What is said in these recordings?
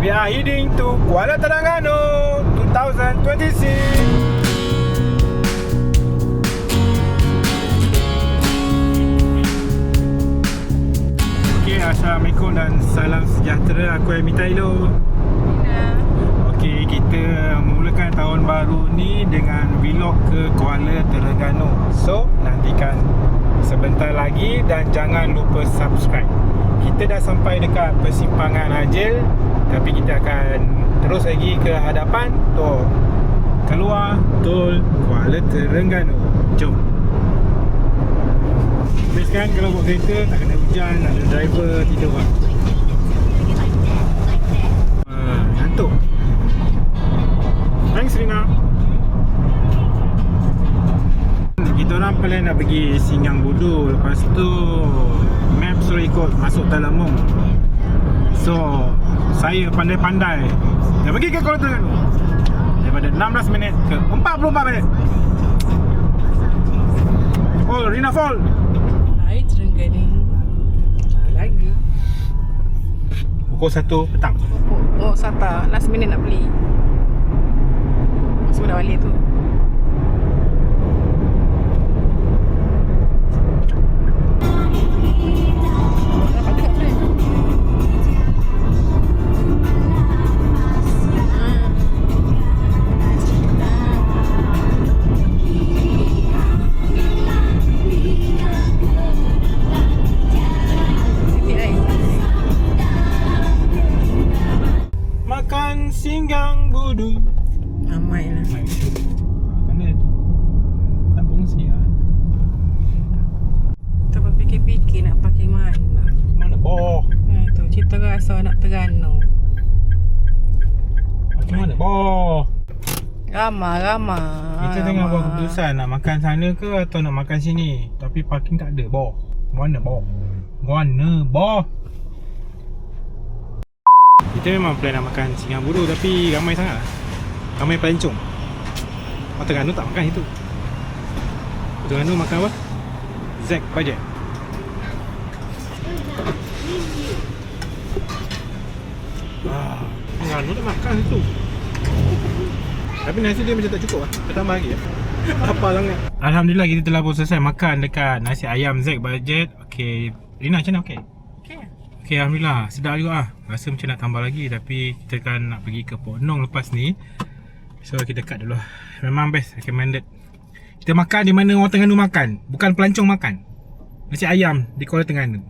We are heading to Kuala Terengganu 2026. Assalamualaikum dan salam sejahtera. Aku Amy Tailo. Okey, kita memulakan tahun baru ni dengan vlog ke Kuala Terengganu. So, nantikan sebentar lagi dan jangan lupa subscribe. Kita dah sampai dekat persimpangan Hajil, tapi kita akan terus lagi ke hadapan tol keluar tol Kuala Terengganu. Jom. Best kan kalau buat kereta tak kena hujan, ada driver tidur lah. Ngantuk. Thanks Rina. Kita orang plan nak pergi Singgang Budu. Lepas tu map suruh ikut masuk Talamong. So saya pandai-pandai dah pergi ke Kuala Terengganu daripada 16 minit ke 44 minit. Oh, Rina Fall. Hai Terengganu. Lagi Pukul 1 petang. Oh, Sata. Last minute nak beli. Semua dah balik tu. Makan Singgang Budu. Ramai lah. Mana tu? Tak fungsi lah. Tak berfikir-fikir nak pakai mana. Mana boh? Tu cerita rasa nak Terengganu. Macam mana boh? Ramai. Kita tengah buat keputusan nak makan sana ke atau nak makan sini. Tapi parking tak ada boh. Mana boh? Mana boh? Kita memang plan nak makan Singgang Budu tapi ramai sangat lah. Ramai pelancong. Orang Terengganu tak makan itu. Orang Terengganu makan apa? Zack budget. Terengganu tak makan itu. Tapi nasi dia macam tak cukup lah. Kita tambah lagi ya. Apa sangat. Alhamdulillah kita telah pun selesai makan dekat nasi ayam Zack budget. Okay, Rina macam mana okey? Okay, Alhamdulillah, sedap juga lah. Rasa macam nak tambah lagi. Tapi kita kan nak pergi ke Pok Nong lepas ni. So kita cut dulu lah. Memang best, recommended. Kita makan di mana orang Terengganu makan, bukan pelancong makan. Nasi ayam di Kuala Terengganu.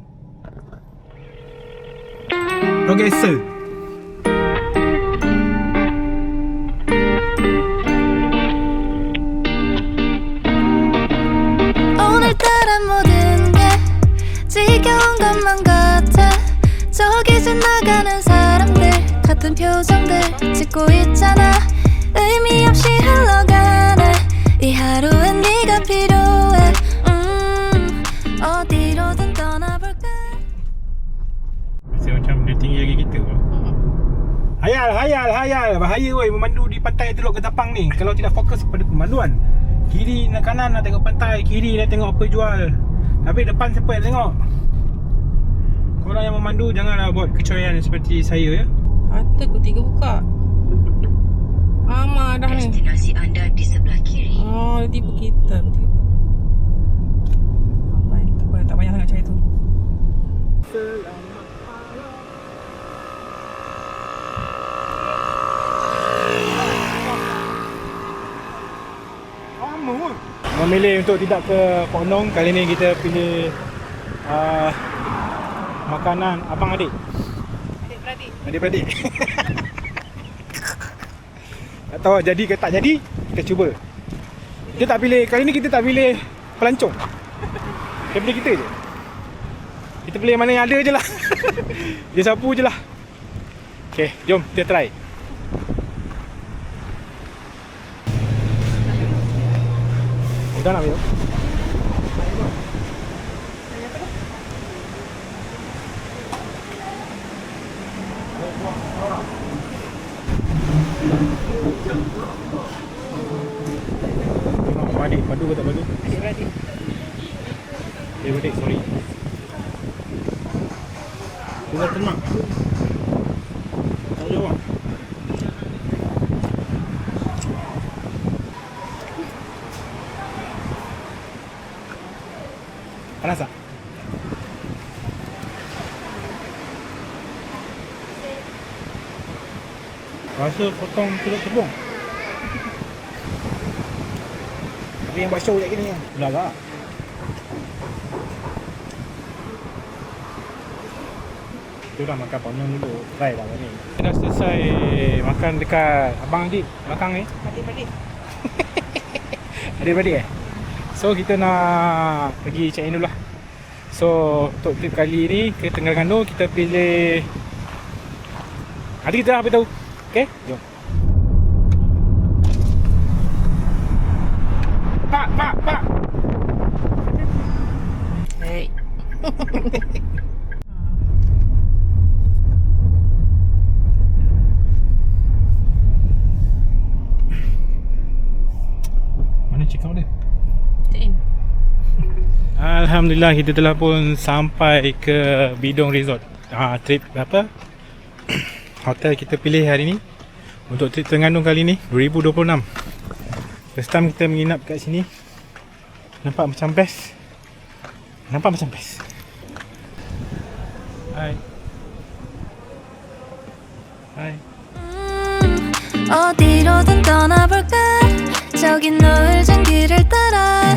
Okay, sir. 오늘따라 모든 게 지겨운 것만 같아 저기 지나가는 사람들 같은 표정들 짓고 있잖아 의미 없이 흘러가네 이 하루엔 네가 필요해 어디로든 떠나볼까 Rasa macam dia tinggi lagi kita pun. Hayal. Bahaya weh memandu di pantai Teluk Ketapang ni. Kalau tidak fokus pada pemanduan. Kiri dan kanan nak tengok pantai, kiri nak tengok apa jual. Tapi depan siapa yang tengok? Korang yang memandu janganlah buat kecoyan seperti saya ya. Mata ku tiga buka. Lama dah ni. Destinasi anda di sebelah kiri. Oh, dia tipu kita. Tak payah sangat cari tu. Memilih untuk tidak ke Pok Nong. Kali ni kita pilih makanan abang adik. Adik-beradik. Tak tahu jadi ke tak jadi, kita cuba. Kita tak pilih, kali ni kita tak pilih pelancong. Kita pilih kita je. Kita pilih mana yang ada je lah. Dia sapu je lah. Okay, jom kita try. Dah nak minum? Adik, padu ke tak padu? Adik-beradik. Adik-beradik, sorry. Tunggal tenang. Tak Jom. Panas tak? Rasa potong telur tepung. Tapi yang buat show kat ni kan. Dah lah. Kita dah makan ponyong dulu. Try lah ni. Kita dah selesai makan dekat Abang Adik belakang ni. Adik-adik. Adik-adik So kita nak pergi check in dulu lah. So untuk trip kali ni ke Terengganu kita pilih nanti kita dah beritahu. Okay, jom. Pak. Hey. Mana check out dia? Check in. Alhamdulillah kita telah pun sampai ke Bidong Resort. Trip apa? Hotel kita pilih hari ni untuk trip Terengganu kali ni 2026. First time kita menginap kat sini. Nampak macam best. Hai. 어디로든 떠나볼까 저기 노을진 길을 따라